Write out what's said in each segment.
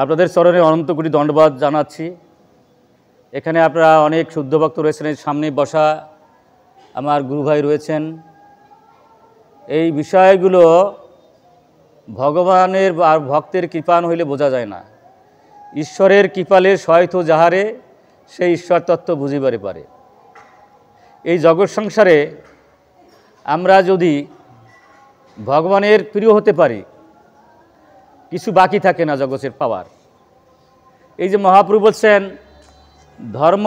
আপনাদের চরণে অনন্ত কোটি দণ্ডবাদ জানাচ্ছি। এখানে আপনারা অনেক শুদ্ধ ভক্ত রয়েছেন, সামনে বসা আমার গুরু ভাই রয়েছেন। এই বিষয়গুলো ভগবানের আর ভক্তের কৃপা হইলে বোঝা যায় না। ঈশ্বরের কৃপালে সহায়ত যাহারে সেই ঈশ্বর তত্ত্ব বুঝিবারে পারে। এই জগৎ সংসারে আমরা যদি ভগবানের প্রিয় হতে পারি, কিছু বাকি থাকে না জগতের পাওয়ার। এই যে মহাপ্রভু বলছেন ধর্ম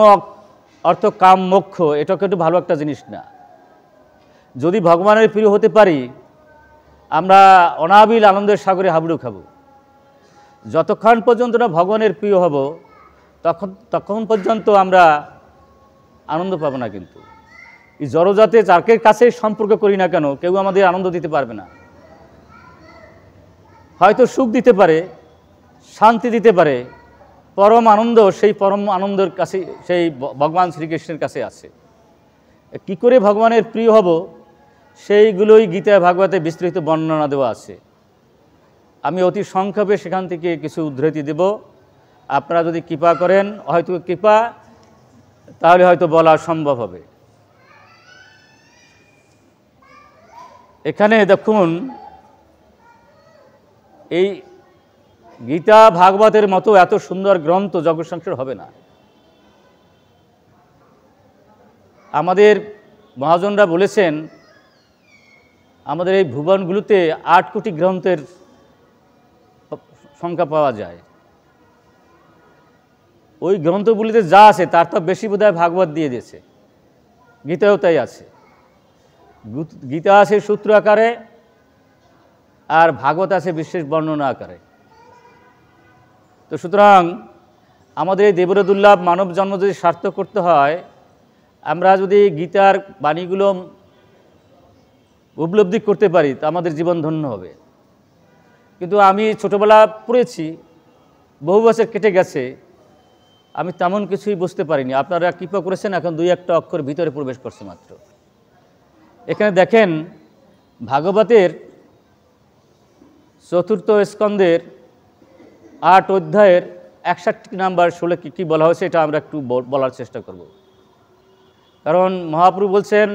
অর্থ কাম মোক্ষ, এটা কিন্তু ভালো একটা জিনিস না। যদি ভগবানের প্রিয় হতে পারি, আমরা অনাবিল আনন্দের সাগরে হাবুডু খাব। যতক্ষণ পর্যন্ত না ভগবানের প্রিয় হব, তখন পর্যন্ত আমরা আনন্দ পাবো না। কিন্তু এই জড়জাতে যাকে কাছে সম্পর্ক করি না কেন, কেউ আমাদের আনন্দ দিতে পারবে না। হয়তো সুখ দিতে পারে, শান্তি দিতে পারে, পরম আনন্দ সেই পরম আনন্দের কাছে, সেই ভগবান শ্রীকৃষ্ণের কাছে আছে। কি করে ভগবানের প্রিয় হব, সেইগুলোই গীতা ভাগবতে বিস্তৃত বর্ণনা দেওয়া আছে। আমি অতি সংক্ষেপে সেখান থেকে কিছু উদ্ধৃতি দেব। আপনারা যদি কৃপা করেন, হয়তো কৃপা, তাহলে হয়তো বলা সম্ভব হবে। এখানে দেখুন, এই গীতা ভাগবতের মতো এত সুন্দর গ্রন্থ জগৎ সংসার হবে না। আমাদের মহাজনরা বলেছেন আমাদের এই ভুবনগুলোতে 8 কোটি গ্রন্থের সংখ্যা পাওয়া যায়। ওই গ্রন্থগুলিতে যা আছে তার তো বেশি বোধহয় ভাগবত দিয়ে দিয়েছে। গীতাও তাই আছে। গীতা আছে সূত্র আকারে, আর ভাগবত আছে বিশেষ বর্ণনা আকারে। তো সুতরাং আমাদের এই দেবরদুল্লাভ মানব জন্ম যদি সার্থক করতে হয়, আমরা যদি গীতার বাণীগুলো উপলব্ধি করতে পারি, তা আমাদের জীবন ধন্য হবে। কিন্তু আমি ছোটোবেলা পড়েছি, বহু বছর কেটে গেছে, আমি তেমন কিছুই বুঝতে পারিনি। আপনারা কৃপা করেছেন, এখন 2-1টা অক্ষর ভিতরে প্রবেশ করছে মাত্র। এখানে দেখেন ভাগবতের 4th স্কন্ধের 8 অধ্যায়ের 61 নাম্বার 16 কী বলা হয়েছে, এটা আমরা একটু বলার চেষ্টা করব। কারণ মহাপ্রভু বলছেন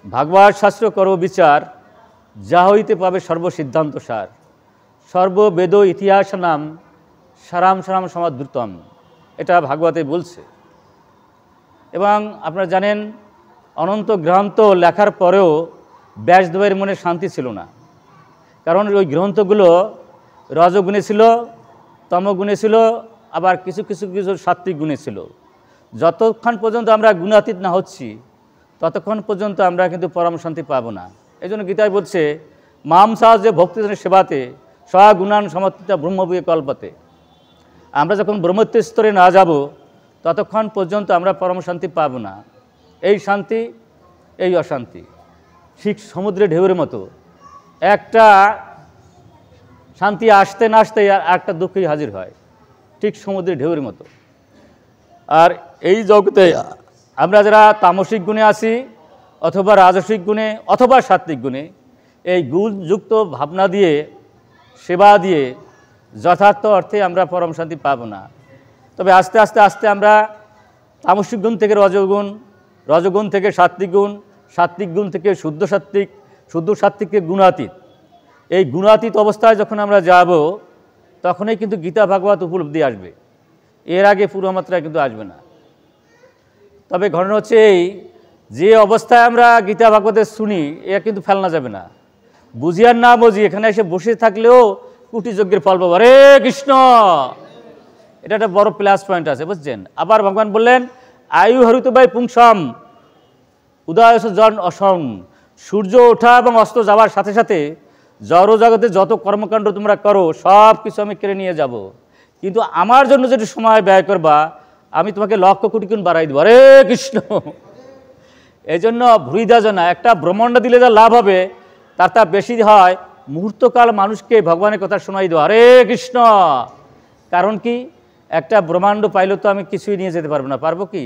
ভাগবত শাস্ত্র করো বিচার, যা হইতে পাবে সর্বসিদ্ধান্ত সার, সর্ববেদ ইতিহাস নাম সারাম সারাম সমাদ্রুতম। এটা ভাগবতে বলছে। এবং আপনারা জানেন অনন্ত গ্রন্থ লেখার পরেও ব্যাসদেবের মনে শান্তি ছিল না। কারণ ওই গ্রন্থগুলো রজগুণে ছিল, তমগুণে ছিল, আবার কিছু কিছু কিছু সাত্ত্বিক গুণে ছিল। যতক্ষণ পর্যন্ত আমরা গুণাতীত না হচ্ছি, ততক্ষণ পর্যন্ত আমরা কিন্তু পরম শান্তি পাবো না। এই জন্য গীতায় বলছে মাম সাহায্যে ভক্তিজনের সেবাতে সগুণান সমর্থিতা ব্রহ্মবুয়ে কল্পতে। আমরা যখন ব্রহ্মত্বের স্তরে না যাব, ততক্ষণ পর্যন্ত আমরা পরম শান্তি পাব না। এই শান্তি, এই অশান্তি ঠিক সমুদ্রে ঢেউয়ের মতো। একটা শান্তি আসতে না আসতে আর একটা দুঃখই হাজির হয়, ঠিক সমুদ্রের ঢেউয়ের মতো। আর এই জগতে আমরা যারা তামসিক গুণে আছি, অথবা রাজসিক গুণে, অথবা সাত্ত্বিক গুণে, এই গুণযুক্ত ভাবনা দিয়ে, সেবা দিয়ে যথার্থ অর্থে আমরা পরম শান্তি পাব না। তবে আস্তে আস্তে আস্তে আমরা তামসিক গুণ থেকে রজগুণ, রজগুণ থেকে সাত্ত্বিক গুণ, সাত্ত্বিক গুণ থেকে শুদ্ধ সাত্ত্বিক, শুদ্ধ সাত্ত্বিক থেকে গুণাতীত। এই গুণাতীত অবস্থায় যখন আমরা যাব, তখনই কিন্তু গীতা ভাগবত উপলব্ধি আসবে। এর আগে পুরো মাত্রায় কিন্তু আসবে না। তবে ঘটনা হচ্ছে এই, যে অবস্থায় আমরা গীতা ভাগবতে শুনি, এ কিন্তু ফেলনা যাবে না। বুঝি আর না বুঝি এখানে এসে বসে থাকলেও কোটি যজ্ঞের ফল পাবো। হরে কৃষ্ণ, এটা একটা বড় প্লাস পয়েন্ট আছে, বুঝছেন। আবার ভগবান বললেন আয়ু হরিত বাই পুংসম উদয় জন অসম। সূর্য ওঠা এবং অস্ত যাওয়ার সাথে সাথে জড় জগতে যত কর্মকাণ্ড তোমরা করো, সব কিছু আমি কেড়ে নিয়ে যাব। কিন্তু আমার জন্য যেটা সময় ব্যয় করবা, আমি তোমাকে লক্ষ কোটি গুণ বাড়াই দেবো। হরে কৃষ্ণ। এই জন্য ভূরিদাজনা, একটা ব্রহ্মাণ্ড দিলে যা লাভ হবে, তার তা বেশি হয় মুহূর্তকাল মানুষকে ভগবানের কথা শোনাই দেওয়া। হরে কৃষ্ণ। কারণ কি, একটা ব্রহ্মাণ্ড পাইলে তো আমি কিছুই নিয়ে যেতে পারবো না। পারবো কি?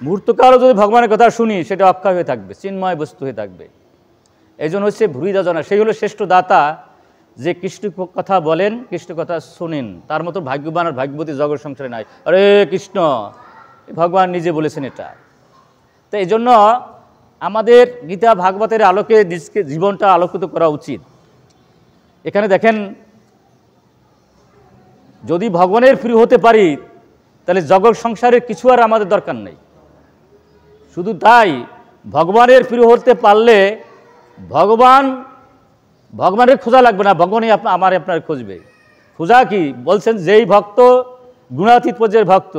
মুহূর্তকালও যদি ভগবানের কথা শুনি, সেটা অক্ষয় হয়ে থাকবে, চিন্ময় বস্তু হয়ে থাকবে। এই জন্য হচ্ছে ভূরিদাজনা, সেই হলো শ্রেষ্ঠ দাতা, যে কৃষ্ণ কথা বলেন, কৃষ্ণ কথা শোনেন, তার মতো ভাগ্যবান আর ভাগ্যবতী জগৎ সংসারে নাই। আরে কৃষ্ণ, ভগবান নিজে বলেছেন এটা। তো এই জন্য আমাদের গীতা ভাগবতের আলোকে নিজকে জীবনটা আলোকিত করা উচিত। এখানে দেখেন, যদি ভগবানের প্রিয় হতে পারি তাহলে জগৎ সংসারের কিছু আর আমাদের দরকার নেই। শুধু তাই, ভগবানের প্রিয় হতে পারলে ভগবানের খোঁজা লাগবে না, ভগবানই আপনার খুঁজবে। খোঁজা কি বলছেন? যেই ভক্ত গুণাতীত পর্যায়ের ভক্ত,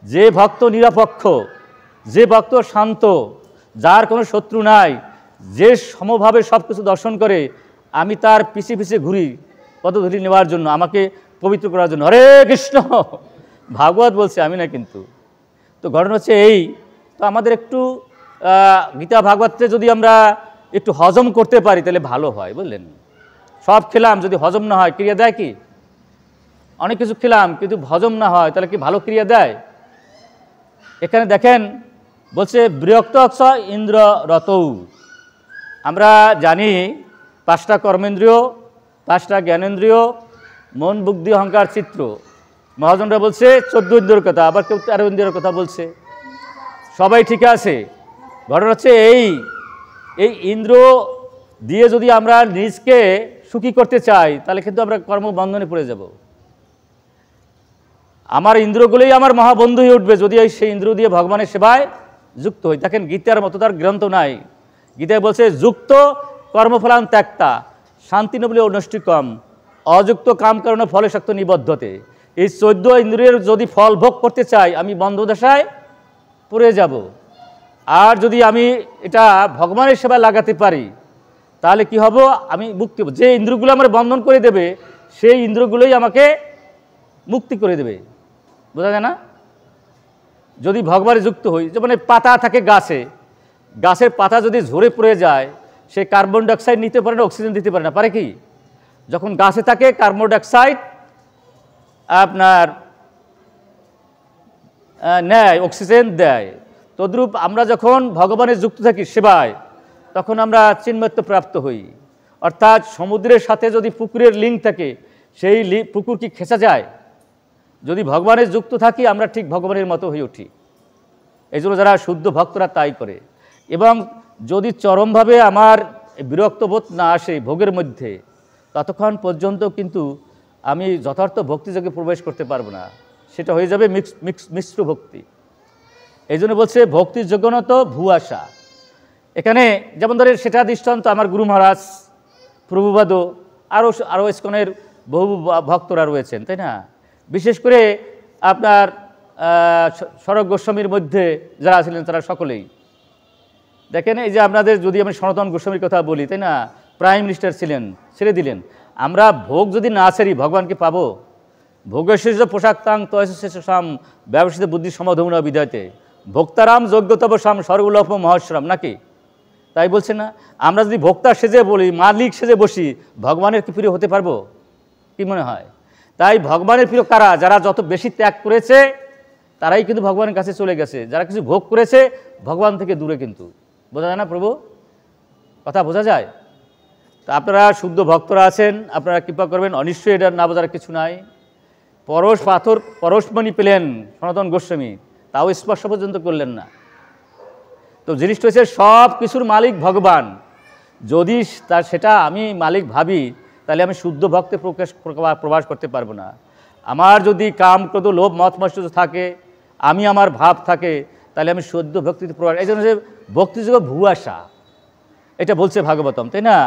যে ভক্ত নিরপেক্ষ, যে ভক্ত শান্ত, যার কোনো শত্রু নাই, যে সমভাবে সব কিছু দর্শন করে, আমি তার পিছিয়ে পিছিয়ে ঘুরি পদধূলি নেওয়ার জন্য, আমাকে পবিত্র করার জন্য। হরে কৃষ্ণ, ভাগবত বলছে, আমি না কিন্তু। তো ঘটনা হচ্ছে এই, তো আমাদের একটু গীতা ভাগবতকে যদি আমরা একটু হজম করতে পারি তাহলে ভালো হয়, বুঝলেন? সব খেলাম, যদি হজম না হয় ক্রিয়া দেয় কি? অনেক কিছু খেলাম কিন্তু হজম না হয় তাহলে কি ভালো ক্রিয়া দেয়? এখানে দেখেন বলছে বিরক্ত ইন্দ্র রতৌ। আমরা জানি 5টা কর্মেন্দ্রিয়, 5টা জ্ঞানেন্দ্রিয়, মন, বুদ্ধি, অহংকার, চিত্ত। মহাজনরা বলছে 14 ইন্দ্রিয়ের কথা, আবার কেউ 13 ইন্দ্রিয়ের কথা বলছে। সবাই ঠিক আছে। ঘটনা হচ্ছে এই ইন্দ্র দিয়ে যদি আমরা নিজকে সুখী করতে চাই তাহলে কিন্তু আমরা কর্মবন্ধনে পড়ে যাব। আমার ইন্দ্রগুলোই আমার মহাবন্ধু হয়ে উঠবে যদি সেই ইন্দ্র দিয়ে ভগবানের সেবায় যুক্ত হই। দেখেন, গীতার মতো তার গ্রন্থ নাই। গীতায় বলছে যুক্ত কর্মফলান ত্যাক্তা শান্তি নবলে অনুষ্ঠিকম অযুক্ত কাম কারণে ফলে শক্ত নিবদ্ধতে। এই 14 ইন্দ্রিয়ের যদি ফল ভোগ করতে চাই আমি বন্ধ দশায় পড়ে যাব। আর যদি আমি এটা ভগবানের সেবায় লাগাতে পারি তাহলে কি হব? আমি মুক্তি হব। যে ইন্দ্রগুলো আমার বন্ধন করে দেবে সেই ইন্দ্রগুলোই আমাকে মুক্তি করে দেবে। বোঝা যায় না? যদি ভগবানে যুক্ত হই, যেমন পাতা থাকে গাছে, গাছের পাতা যদি ঝরে পড়ে যায় সে কার্বন ডাইঅক্সাইড নিতে পারে না, অক্সিজেন দিতে পারে না, পারে কি? যখন গাছে থাকে কার্বন ডাইঅক্সাইড আপনার নেয়, অক্সিজেন দেয়। তদ্রূপ আমরা যখন ভগবানের যুক্ত থাকি সেবায় তখন আমরা চিন্মত্ব প্রাপ্ত হই। অর্থাৎ সমুদ্রের সাথে যদি পুকুরের লিঙ্ক থাকে সেই পুকুর কি খেঁচা যায়? যদি ভগবানের যুক্ত থাকি আমরা ঠিক ভগবানের মতো হয়ে উঠি। এই জন্য যারা শুদ্ধ ভক্তরা তাই করে। এবং যদি চরমভাবে আমার বিরক্তবোধ না আসে ভোগের মধ্যে, ততক্ষণ পর্যন্ত কিন্তু আমি যথার্থ ভক্তিযোগে প্রবেশ করতে পারবো না। সেটা হয়ে যাবে মিশ্র ভক্তি। এই জন্য বলছে ভক্তির যোগ্যনত ভূয়াশা। এখানে যেমন ধরে সেটা দৃষ্টান্ত আমার গুরু মহারাজ, প্রভুপাদ, আরও ইস্কনের বহু ভক্তরা রয়েছেন, তাই না? বিশেষ করে আপনার স্বরূপ গোস্বামীর মধ্যে যারা ছিলেন তারা সকলেই দেখেন। এই যে আপনাদের যদি আমি সনাতন গোস্বামীর কথা বলি, তাই না, প্রাইম মিনিস্টার ছিলেন, ছেড়ে দিলেন। আমরা ভোগ যদি না ছাড়ি ভগবানকে পাবো? ভোগেশ্বর্য পোশাক তাং তয়সাম ব্যবসিত বুদ্ধি সমাধৌনা বিধায়তে ভোক্তারাম যোগ্যতব সাম সর্বলভ মহশ্রম, নাকি? তাই বলছে না? আমরা যদি ভোক্তা সেজে বলি, মালিক সেজে বসি, ভগবানের কি প্রিয় হতে পারবো? কি মনে হয়? তাই ভগবানের প্রিয় কারা? যারা যত বেশি ত্যাগ করেছে তারাই কিন্তু ভগবানের কাছে চলে গেছে। যারা কিছু ভোগ করেছে ভগবান থেকে দূরে। কিন্তু বোঝা যায় না প্রভু? কথা বোঝা যায়? তা আপনারা শুদ্ধ ভক্তরা আছেন, আপনারা কৃপা করবেন। অনিশ্চয়ই এটা না বোঝার কিছু নাই। পরশমণি পেলেন সনাতন গোস্বামী, তাও স্পর্শ পর্যন্ত করলেন না। তো জিনিসটা হচ্ছে সব কিছুর মালিক ভগবান। যদি সেটা আমি মালিক ভাবি তাহলে আমি শুদ্ধ ভক্তে প্রকাশ করতে পারবো না। আমার যদি কাম, ক্রোধ, লোভ, মত, মাৎসর্য থাকে, আমি আমার ভাব থাকে, তাহলে আমি শুদ্ধ ভক্তিতে প্রকাশ। এই জন্য ভক্তিযোগ ভূয়াশা, এটা বলছে ভাগবতম, তাই না?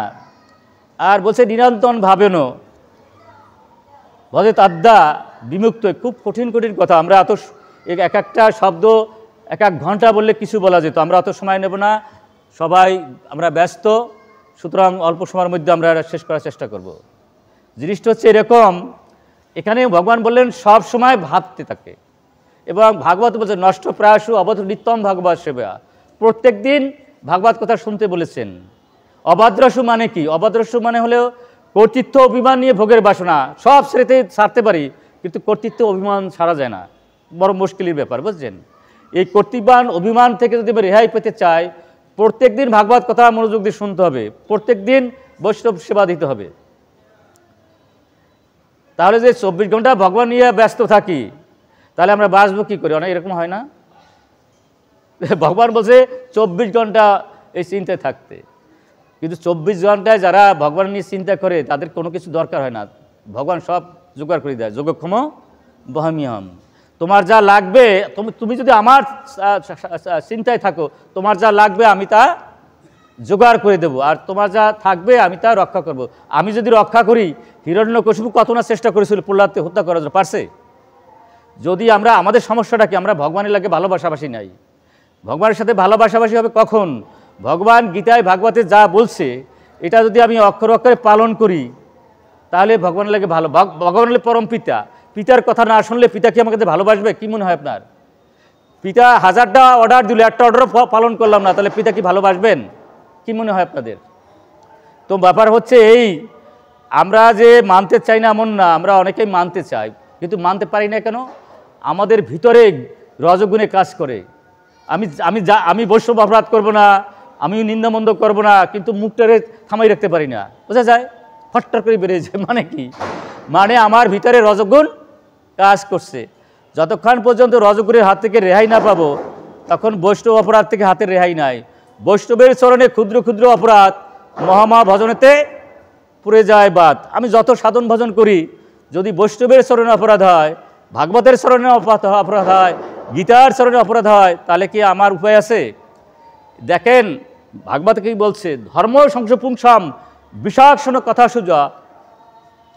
আর বলছে নিরন্তন ভাবেন ভজে তাদ্দা বিমুক্ত। খুব কঠিন কঠিন কথা। আমরা এক একটা শব্দ এক ঘন্টা বললে কিছু বলা যেত। আমরা অত সময় নেব না, সবাই আমরা ব্যস্ত, সুতরাং অল্প সময়ের মধ্যে আমরা শেষ করার চেষ্টা করব। জিনিসটা হচ্ছে এরকম, এখানে ভগবান বললেন সব সময় ভাবতে থাকে। এবং ভাগবত বলছে নষ্ট প্রায়শু অবধ নিত্যম ভাগবত সেবা, প্রত্যেক দিন ভাগবত কথা শুনতে বলেছেন। অবাদ্রসু মানে কি? অবাদ্রসু মানে হলেও কর্তৃত্ব অভিমান নিয়ে ভোগের বাসনা সব ছাড়তে পারি, কিন্তু কর্তৃত্ব অভিমান ছাড়া যায় না, বড় মুশকিলের ব্যাপার, বুঝছেন? এই কর্তৃত্বান অভিমান থেকে যদি আমি রেহাই পেতে চাই, প্রত্যেক দিন ভাগবত কথা মনোযোগ দিয়ে শুনতে হবে, প্রত্যেক দিন বৈষ্ণব সেবা দিতে হবে। তাহলে যে 24 ঘন্টা ভগবান নিয়ে ব্যস্ত থাকি, তাহলে আমরা বাঁচবো কী করে? অনেক এরকম হয় না? ভগবান বলছে 24 ঘন্টা এই চিন্তায় থাকতে, কিন্তু 24 ঘন্টায় যারা ভগবান নিয়ে চিন্তা করে তাদের কোনো কিছু দরকার হয় না, ভগবান সব জোগাড় করে দেয়। যোগক্ষম বহমিয়ম, তোমার যা লাগবে, তুমি যদি আমার চিন্তায় থাকো, তোমার যা লাগবে আমি তা জোগাড় করে দেবো, আর তোমার যা থাকবে আমি তা রক্ষা করব। আমি যদি রক্ষা করি, হিরণ্যকশিপু কত না চেষ্টা করেছিল প্রহ্লাদকে হত্যা করার জন্য, পারছে? যদি আমরা আমাদের সমস্যাটা কি, আমরা ভগবানের লাগে ভালোবাসাবাসি নাই। ভগবানের সাথে ভালোবাসাবাসি হবে কখন? ভগবান গীতায় ভাগবতে যা বলছে এটা যদি আমি অক্ষর অক্ষরে পালন করি, তাহলে ভগবানের লাগে ভালো। ভগবানের লাগে পরম পিতা, পিতার কথা না শুনলে পিতা কি আমাকে ভালোবাসবে? কি মনে হয় আপনার? পিতা 1000টা অর্ডার দিল, একটা অর্ডারও পালন করলাম না, তাহলে পিতা কি ভালোবাসবেন? কি মনে হয় আপনাদের? তো ব্যাপার হচ্ছে এই, আমরা যে মানতে চাই না এমন না, আমরা অনেকেই মানতে চাই, কিন্তু মানতে পারি না কেন? আমাদের ভিতরে রজগুণে কাজ করে। আমি বৈষ্ণব অপরাধ করবো না, আমি নিন্দামন্দ করবো না, কিন্তু মুখটারে থামাই রাখতে পারি না, বোঝা যায়? ফট্টার করে বেরিয়ে যায়। মানে কি? মানে আমার ভিতরে রজগুণ কাজ করছে। যতক্ষণ পর্যন্ত রজগুণের হাত থেকে রেহাই না পাবো, তখন বৈষ্ণব অপরাধ থেকে হাতের রেহাই নাই। বৈষ্ণবের চরণে ক্ষুদ্র ক্ষুদ্র অপরাধ মহামা ভজনেতে পুড়ে যায় বাদ। আমি যত সাধন ভজন করি, যদি বৈষ্ণবের চরণে অপরাধ হয়, ভাগবতের চরণে অপরাধ হয়, গীতার চরণে অপরাধ হয়, তাহলে কি আমার উপায় আছে? দেখেন ভাগবত কি বলছে, ধর্ম সংসপুংসাম বিষাক্ষণ কথা সুজা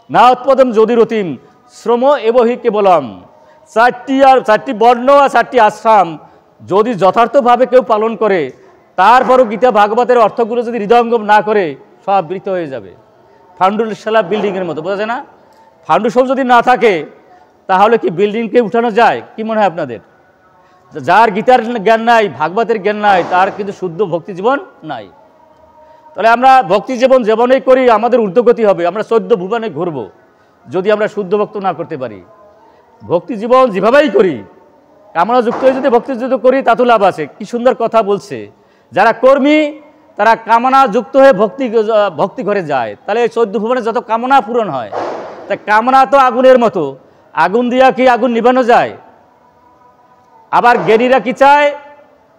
না উৎপদম যদি রতিম শ্রম এবহি কেবলম। চারটি বর্ণ আর 4টি আশ্রম যদি যথার্থভাবে কেউ পালন করে, তারপরও গীতা ভাগবতের অর্থগুলো যদি হৃদয়ঙ্গম না করে, সব বৃত হয়ে যাবে। ফাউন্ডেশন বিল্ডিংয়ের মতো, বোঝা যায় না? ফাউন্ডেশন যদি না থাকে, তাহলে কি বিল্ডিংকে উঠানো যায়? কি মনে হয় আপনাদের? যার গীতার জ্ঞান নাই, ভাগবতের জ্ঞান নাই, তার কিন্তু শুদ্ধ ভক্তি জীবন নাই। তাহলে আমরা ভক্তি জীবন যেমনই করি, আমাদের ঊর্ধ্বগতি হবে। আমরা 14 ভুবনে ঘুরব যদি আমরা শুদ্ধ ভক্ত না করতে পারি। ভক্তি জীবন যেভাবেই করি, কামনা যুক্ত হয়ে যদি ভক্তি যুক্ত করি, তাতে লাভ আছে। কি সুন্দর কথা বলছে, যারা কর্মী তারা কামনা যুক্ত হয়ে ভক্তি ঘরে যায়, তাহলে 14 ভুবনে যত কামনা পূরণ হয়। তা কামনা তো আগুনের মতো, আগুন দিয়া কি আগুন নিভানো যায়? আবার জ্ঞানীরা কি চায়?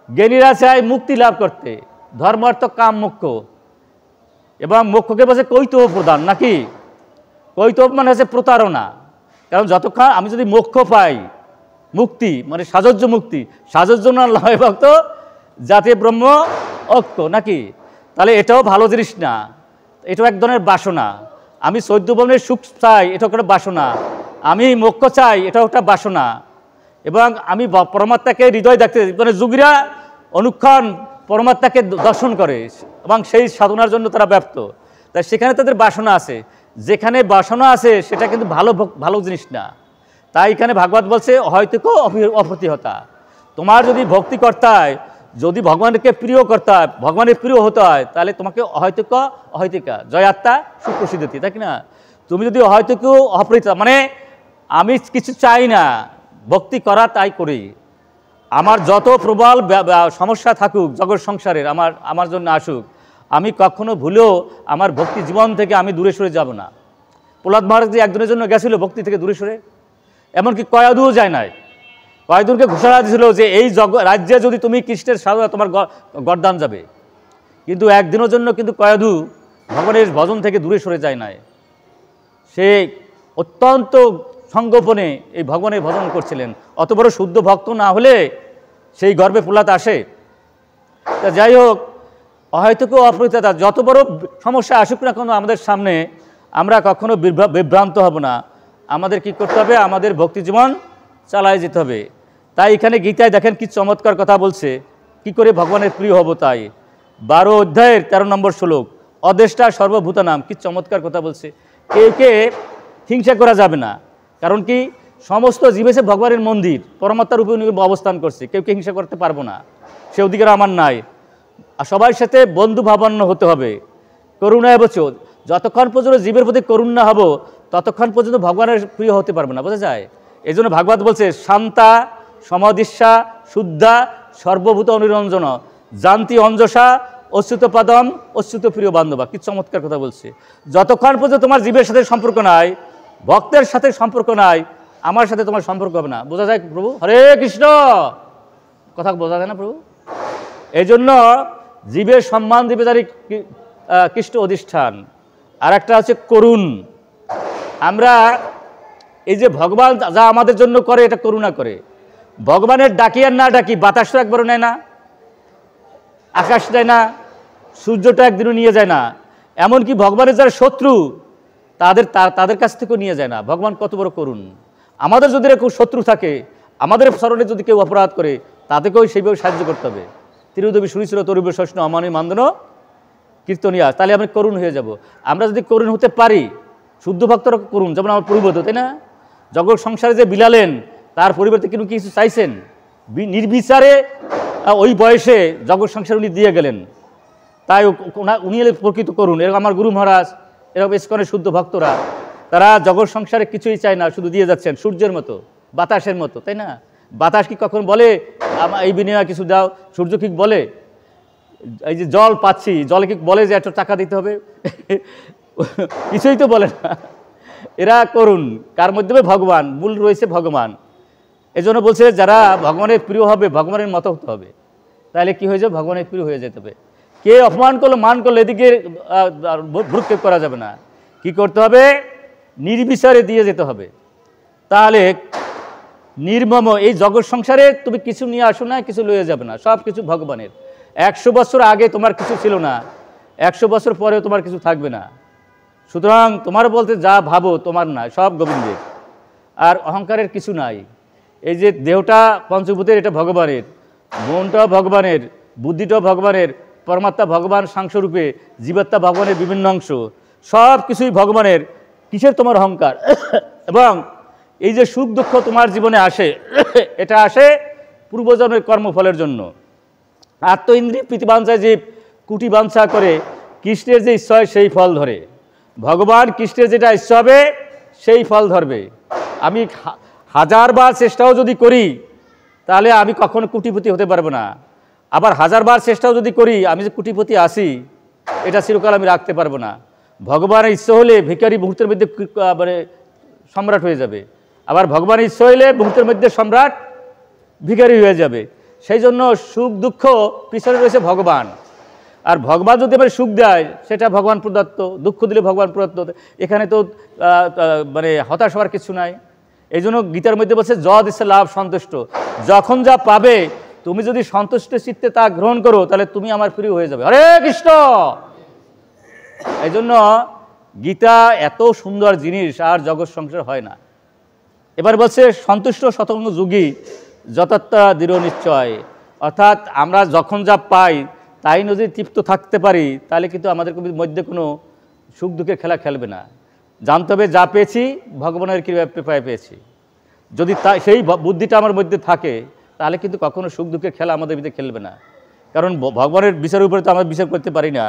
জ্ঞানীরা চায় মুক্তি লাভ করতে, ধর্ম অর্থ কাম মোক্ষ, এবং মোক্ষকে বলছে কৈতব প্রদান, নাকি? কৈতব মানে হচ্ছে প্রতারণা। কারণ যতক্ষণ আমি যদি মোক্ষ পাই, মুক্তি মানে সাজজ্য মুক্তি, সাজজ্য না লয় ভক্ত জাতি ব্রহ্ম ঐক্য, নাকি? তাহলে এটাও ভালো জিনিস না, এটাও এক ধরনের বাসনা। আমি 14 ভুবনের সুখ চাই, এটাও একটা বাসনা। আমি মোক্ষ চাই, এটাও একটা বাসনা। এবং আমি পরমাত্মাকে হৃদয় দেখতে, মানে যুগীরা অনুক্ষণ পরমাত্মাকে দর্শন করে এবং সেই সাধনার জন্য তারা ব্যপ্ত। তাই সেখানে তাদের বাসনা আছে। যেখানে বাসনা আছে সেটা কিন্তু ভালো জিনিস না। তাই এখানে ভাগবত বলছে অহৈতুক অপ্রতিহতা। তোমার যদি ভক্তি করতে হয়, যদি ভগবানকে প্রিয় করতে হয়, ভগবানের প্রিয় হতে হয়, তাহলে তোমাকে অহৈতুক অহৈতিকা জয় আত্মা সুপ্রসিদ্ধতি, তাই না? তুমি যদি অহৈতুক অপ্রতিহতা মানে আমি কিছু চাই না, ভক্তি করা তাই করি, আমার যত প্রবল সমস্যা থাকুক জগৎ সংসারের আমার জন্য আসুক, আমি কখনো ভুলেও আমার ভক্তি জীবন থেকে আমি দূরে সরে যাব না। প্রহ্লাদ মহারাজ যে একদিনের জন্য গেছিল ভক্তি থেকে দূরে সরে, এমনকি কয়াদুও যায় নাই। কয়াদুরকে ঘোষণা দিয়েছিল যে এই রাজ্যে যদি তুমি কৃষ্ণের সাধনা, তোমার গরদান যাবে। কিন্তু একদিনের জন্য কিন্তু কয়াদু ভগবানের ভজন থেকে দূরে সরে যায় নাই। সে অত্যন্ত সংগোপনে এই ভগবানের ভজন করছিলেন। অত বড় শুদ্ধ ভক্ত না হলে সেই গর্বে প্রহ্লাদ আসে। তা যাই হোক, অহৈতুক অপ্রতিহতা যত বড় সমস্যা আসুক না কেন আমাদের সামনে, আমরা কখনো বিভ্রান্ত হব না। আমাদের কি করতে হবে? আমাদের ভক্তি জীবন চালায় যেতে হবে। তাই এখানে গীতায় দেখেন কি চমৎকার কথা বলছে, কি করে ভগবানের প্রিয় হব। তাই 12 অধ্যায়ের 13 নম্বর শ্লোক, অদেষ্টা সর্বভূতানাম, কি চমৎকার কথা বলছে। কে হিংসা করা যাবে না, কারণ কি সমস্ত জীব এসে ভগবানের মন্দির, পরমাত্মার রূপে উনি অবস্থান করছে, কেউ হিংসা করতে পারবো না, সে অধিকার আমার নাই। আর সবার সাথে বন্ধু ভাবান্ন হতে হবে, করুণায় বলছে। যতক্ষণ পর্যন্ত জীবের প্রতি করুণা হব, ততক্ষণ পর্যন্ত ভগবানের প্রিয় হতে পারবে না, বোঝা যায়? এই জন্য ভাগবত বলছে শান্তা সমাদিশা শুদ্ধা সর্বভূত অনুরঞ্জন জান্তি অঞ্জসা অচ্যুত পাদম অচ্যুত প্রিয় বান্ধবা। কি চমৎকার কথা বলছে। যতক্ষণ পর্যন্ত তোমার জীবের সাথে সম্পর্ক নাই, ভক্তের সাথে সম্পর্ক নাই, আমার সাথে তোমার সম্পর্ক হবে না। বোঝা যায় প্রভু? হরে কৃষ্ণ, কথা বোঝা যায় না প্রভু? এই জন্য জীবের সম্মান দিবে তারই কৃষ্ণ অধিষ্ঠান। আর একটা হচ্ছে করুণ। আমরা এই যে ভগবান যা আমাদের জন্য করে এটা করুণা করে। ভগবানের ডাকি আর না ডাকি, বাতাস তো একবারও নেয় না, আকাশ নেয় না, সূর্যটা একদিনও নিয়ে যায় না, এমনকি ভগবানের যারা শত্রু তাদের কাছ থেকেও নিয়ে যায় না। ভগবান কত বড় করুণ। আমাদের যদি কেউ শত্রু থাকে, আমাদের স্মরণে যদি কেউ অপরাধ করে, তাদেরকেও সেইভাবে সাহায্য করতে হবে। তিরুদেবী সুরিশ্র তরুব শষ্ণ অমানি মান্দন কীর্তনিয়া, তাহলে আমরা করুণ হয়ে যাব। আমরা যদি করুণ হতে পারি, শুদ্ধ ভক্তরা করুণ, যেমন আমার পূর্বত, তাই না? জগৎ সংসারে যে বিলালেন, তার পরিবর্তে কিন্তু কিছু চাইছেন, নির্বিচারে ওই বয়সে জগৎ সংসার উনি দিয়ে গেলেন। তাই উনি এলে প্রকৃত করুন। এরকম আমার গুরু মহারাজ, এরকম ইস্কনের শুদ্ধ ভক্তরা, তারা জগৎ সংসারে কিছুই চায় না, শুধু দিয়ে যাচ্ছেন, সূর্যের মতো, বাতাসের মতো, তাই না? বাতাস কি কখন বলে এই বিনিময়ে কিছু দাও? সূর্য কি বলে এই যে জল পাচ্ছি, জলে কি বলে যে এত টাকা দিতে হবে? কিছুই তো বলে না। এরা করুন, কার মাধ্যমে? ভগবান, মূল রয়েছে ভগবান। এই জন্য বলছে যারা ভগবানের প্রিয় হবে, ভগবানের মতো হতে হবে। তাহলে কি হয়ে যাবে? ভগবানের প্রিয় হয়ে যেতে হবে। কে অপমান করলো, মান করলো, এদিকে ভ্রুক্ষেপ করা যাবে না। কি করতে হবে? নির্বিচারে দিয়ে যেতে হবে। তাহলে নির্মম এই জগৎ সংসারে তুমি কিছু নিয়ে আসো না, কিছু লয়ে যাবে না, সব কিছু ভগবানের। 100 বছর আগে তোমার কিছু ছিল না, 100 বছর পরেও তোমার কিছু থাকবে না। সুতরাং তোমার বলতে যা ভাবো তোমার না, সব গোবিন্দের। আর অহংকারের কিছু নাই। এই যে দেহটা পঞ্চভূতের, এটা ভগবানের, মনটাও ভগবানের, বুদ্ধিটাও ভগবানের, পরমাত্মা ভগবান সাংস্বরূপে, জীবাত্মা ভগবানের বিভিন্ন অংশ, সব কিছুই ভগবানের। কিসের তোমার অহংকার? এবং এই যে সুখ দুঃখ তোমার জীবনে আসে, এটা আসে পূর্বজন্মের কর্মফলের জন্য। আত্ম ইন্দ্রিয় প্রীতিবাঞ্ছায় জীব কুটি বাঞ্ছা করে, কৃষ্ণের যে ইচ্ছা হয় সেই ফল ধরে। ভগবান কৃষ্ণের যেটা ইচ্ছা হবে সেই ফল ধরবে। আমি 1000 বার চেষ্টাও যদি করি, তাহলে আমি কখনো কোটিপতি হতে পারবো না। আবার 1000 বার চেষ্টাও যদি করি, আমি যে কোটিপতি আসি, এটা চিরকাল আমি রাখতে পারবো না। ভগবানের ইচ্ছা হলে ভিখারি মুহূর্তের মধ্যে মানে সম্রাট হয়ে যাবে, আবার ভগবানের ইচ্ছা হইলে মুহূর্তের মধ্যে সম্রাট ভিখারি হয়ে যাবে। সেই জন্য সুখ দুঃখ পিছনে রয়েছে ভগবান। আর ভগবান যদি আমার সুখ দেয়, সেটা ভগবান প্রদত্ত, দুঃখ দিলে ভগবান প্রদত্ত। এখানে তো মানে হতাশ হওয়ার কিছু নাই। এই জন্য গীতার মধ্যে বলছে যদ ইচ্ছা লাভ সন্তুষ্ট। যখন যা পাবে তুমি যদি সন্তুষ্ট চিত্তে তা গ্রহণ করো, তাহলে তুমি আমার প্রিয় হয়ে যাবে। হরে কৃষ্ণ। এই জন্য গীতা এত সুন্দর জিনিস, আর জগৎ সংসার হয় না। এবার বলছে সন্তুষ্ট শতঙ্গ যোগী যথাত্মা দৃঢ় নিশ্চয়। অর্থাৎ আমরা যখন যা পাই তাই যদি তৃপ্ত থাকতে পারি, তাহলে কিন্তু আমাদের মধ্যে কোনো সুখ দুঃখের খেলা খেলবে না। জানতে হবে যা পেয়েছি ভগবানের কৃপায় পেয়েছি। যদি সেই বুদ্ধিটা আমার মধ্যে থাকে, তাহলে কিন্তু কখনো সুখ দুঃখের খেলা আমাদের ভিতরে খেলবে না। কারণ ভগবানের বিচারের উপরে তো আমরা বিচার করতে পারি না।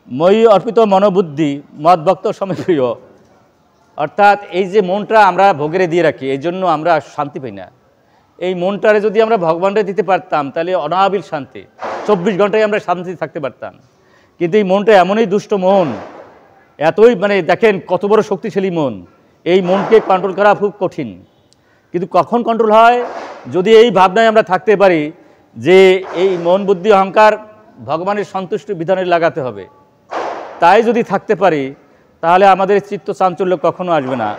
মই অর্পিত মনোবুদ্ধি মদ ভক্ত সমপ্রিয়। অর্থাৎ এই যে মনটা আমরা ভোগেরে দিয়ে রাখি, এই জন্য আমরা শান্তি পাই না। এই মনটারে যদি আমরা ভগবানরে দিতে পারতাম, তাহলে অনাবিল শান্তি, 24 ঘন্টায় আমরা শান্তি থাকতে পারতাম। কিন্তু এই মনটা এমনই দুষ্ট মন, এতই মানে দেখেন কত বড় শক্তিশালী মন। এই মনকে কন্ট্রোল করা খুব কঠিন। কিন্তু কখন কন্ট্রোল হয়? যদি এই ভাবনায় আমরা থাকতে পারি যে এই মন বুদ্ধি অহংকার ভগবানের সন্তুষ্ট বিধানে লাগাতে হবে, তাই যদি থাকতে পারি, তাহলে আমাদের চিত্ত চাঞ্চল্য কখনো আসবে না।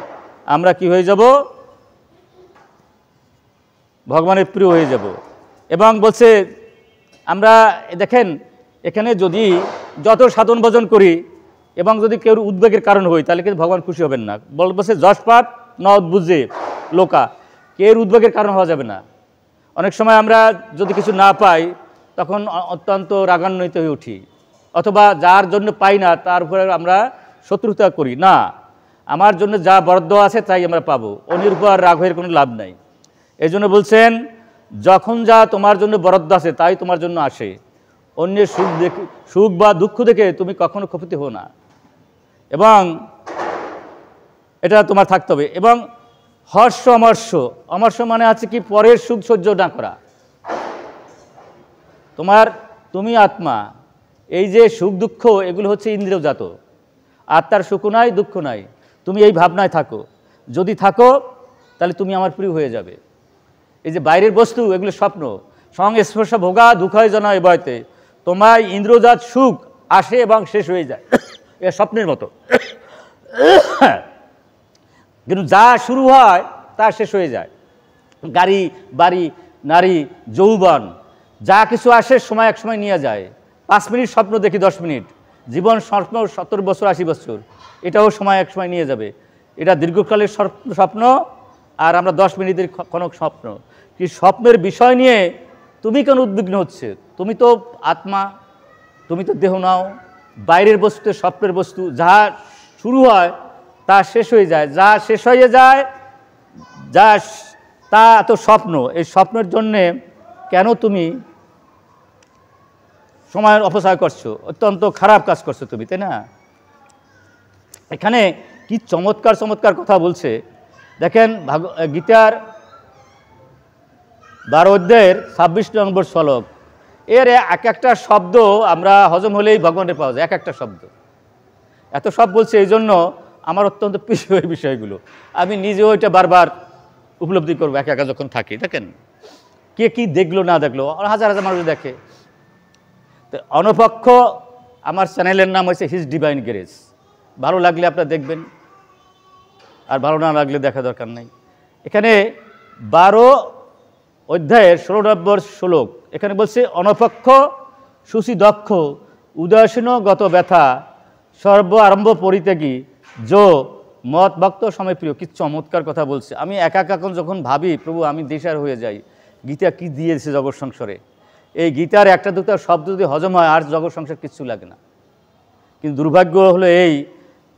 আমরা কি হয়ে যাব? ভগবানের প্রিয় হয়ে যাব। এবং বলছে আমরা দেখেন এখানে যদি যত সাধন ভজন করি এবং যদি কেউ উদ্বেগের কারণ হই, তাহলে কিন্তু ভগবান খুশি হবেন না। বলছে যশপাত ন উদ্বুঝে লোকা, কেউ উদ্বেগের কারণ হওয়া যাবে না। অনেক সময় আমরা যদি কিছু না পাই, তখন অত্যন্ত রাগান্বিত হয়ে উঠি, অথবা যার জন্য পাই না তার উপরে আমরা শত্রুতা করি। না, আমার জন্য যা বরাদ্দ আছে তাই আমরা পাবো, অন্যের উপর রাগ হয়ে কোনো লাভ নাই। এই জন্য বলছেন যখন যা তোমার জন্য বরাদ্দ আছে তাই তোমার জন্য আসে। অন্যের সুখ বা দুঃখ দেখে তুমি কখনো ক্ষপিত হও না, এবং এটা তোমার থাকতে হবে। এবং হর্ষ অমর্ষ, অমর্ষ মানে আছে কি? পরের সুখ সহ্য না করা। তুমি আত্মা, এই যে সুখ দুঃখ এগুলো হচ্ছে ইন্দ্রিয়জাত। আত্মার সুখ নাই, দুঃখ নাই। তুমি এই ভাবনায় থাকো, যদি থাকো তাহলে তুমি আমার প্রিয় হয়ে যাবে। এই যে বাইরের বস্তু, এগুলো স্বপ্ন। সংস্পর্শ ভোগা দুঃখয় জন এ বয়তে, তোমায় ইন্দ্রজাত সুখ আসে এবং শেষ হয়ে যায়, এটা স্বপ্নের মতো। কিন্তু যা শুরু হয় তা শেষ হয়ে যায়। গাড়ি, বাড়ি, নারী, যৌবন, যা কিছু আসে সময় এক সময় নিয়ে যায়। 5 মিনিট স্বপ্ন দেখি, 10 মিনিট। জীবন স্বপ্ন 70 বছর, 80 বছর, এটাও সময় এক সময় নিয়ে যাবে। এটা দীর্ঘকালের স্বপ্ন, আর আমরা 10 মিনিটের ক্ষণক স্বপ্ন। কি স্বপ্নের বিষয় নিয়ে তুমি কেন উদ্বিগ্ন হচ্ছে? তুমি তো আত্মা, তুমি তো দেহ নাও। বাইরের বস্তু স্বপ্নের বস্তু, যা শুরু হয় তা শেষ হয়ে যায়, যা শেষ হয়ে যায় যা তা তো স্বপ্ন। এই স্বপ্নের জন্যে কেন তুমি সময়ের অপচয় করছো? অত্যন্ত খারাপ কাজ করছো তুমি, তাই না? এখানে কি চমৎকার চমৎকার কথা বলছে দেখেন। গীতার 12 অধ্যায়ের 26 নম্বর শ্লোক, এর এক একটা শব্দ আমরা হজম হলেই ভগবানের পাওয়া যায়। এক একটা শব্দ এত সব বলছে, এই জন্য আমার অত্যন্ত প্রিয় এই বিষয়গুলো। আমি নিজেও এটা বারবার উপলব্ধি করবো একা একা যখন থাকি। দেখেন কে কি দেখলো না দেখলো, হাজার হাজার মানুষ দেখে। তো অনপক্ষ আমার চ্যানেলের নাম হয়েছে হিজ ডিভাইন গ্রেস। ভালো লাগলে আপনারা দেখবেন, আর ভালো না লাগলে দেখা দরকার নাই। এখানে 12 অধ্যায়ের 16 নম্বর শ্লোক, এখানে বলছে অনপক্ষ সুশি দক্ষ উদাসীন গত ব্যথা সর্ব আরম্ভ পরিত্যাগী যো মত ভক্ত সময় প্রিয়। কি চমৎকার কথা বলছে। আমি একা এখন যখন ভাবি প্রভু আমি দেশার হয়ে যাই, গীতা কি দিয়েছে জগৎ সংসারে। এই গীতার একটা দুটো শব্দ যদি হজম হয় আর জগৎ সংসার কিচ্ছু লাগে না। কিন্তু দুর্ভাগ্য হলো এই,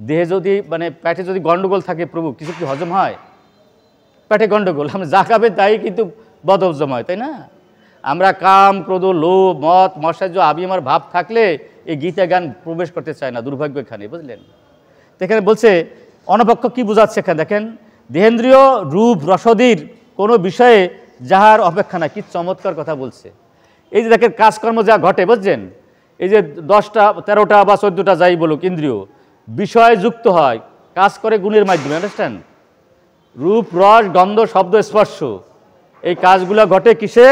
দেহে যদি মানে পেটে যদি গণ্ডগোল থাকে প্রভু, কিছু কি হজম হয়? পেটে গণ্ডগোল, আমরা যা খাবে তাই কিন্তু বদহজম হয়, তাই না? আমরা কাম, ক্রোধ, লোভ, মত, মৎসর্য, আবি আমার ভাব থাকলে এই গীতা জ্ঞান প্রবেশ করতে চায় না। দুর্ভাগ্য এখানে, বুঝলেন? তো এখানে বলছে অনপক্ষ কি বোঝাচ্ছে এখানে দেখেন, দেহেন্দ্রীয় রূপ রসদীর কোনো বিষয়ে যাহার অপেক্ষা নাই। কি চমৎকার কথা বলছে। এই যে দেখেন কাজকর্ম যা ঘটে, বুঝছেন? এই যে 10টা 13টা বা 14টা যাই বলুক ইন্দ্রিয় বিষয় যুক্ত হয়, কাজ করে গুণের মাধ্যমে। আন্ডারস্ট্যান্ড? রূপ, রস, গন্ধ, শব্দ, স্পর্শ, এই কাজগুলো ঘটে কিসে?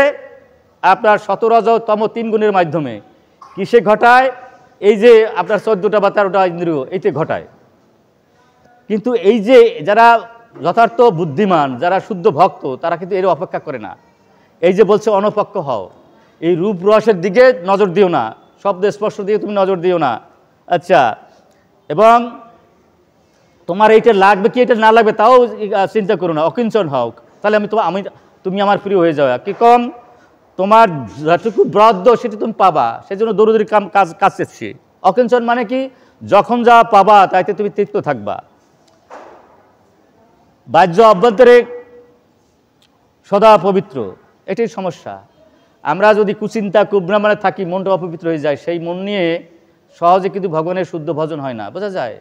আপনার 17 3 গুণের মাধ্যমে। কিসে ঘটায়? এই যে আপনার 14টা বা 13টা ইন্দ্রিয় এইতে ঘটায়। কিন্তু এই যে যারা যথার্থ বুদ্ধিমান, যারা শুদ্ধ ভক্ত, তারা কিন্তু এর অপেক্ষা করে না। এই যে বলছে অনপক্ষ হও, এই রূপ রসের দিকে নজর দিও না, শব্দ স্পর্শ দিয়ে তুমি নজর দিও না। আচ্ছা, এবং তোমার এইটা লাগবে কি এটা না লাগবে তাও চিন্তা করো না, অকিঞ্চন হও, তাহলে তুমি আমার প্রিয় হয়ে যাও। কি কম তোমার যতটুকু ব্রদ্দ সেটা তুমি পাবা, সেই জন্য দৌড়দৌড়ি কাজ চেয়েছি। অকিঞ্চন মানে কি? যখন যা পাবা তাইতে তুমি তৃপ্ত থাকবা। বাহ্য অভ্যন্তরে সদা পবিত্র, এটাই সমস্যা। আমরা যদি কুচিন্তা কুভ্রমণে থাকি, মনটা অপবিত্র হয়ে যায়। সেই মন নিয়ে সহজে কিন্তু ভগবানের শুদ্ধ ভজন হয় না, বোঝা যায়?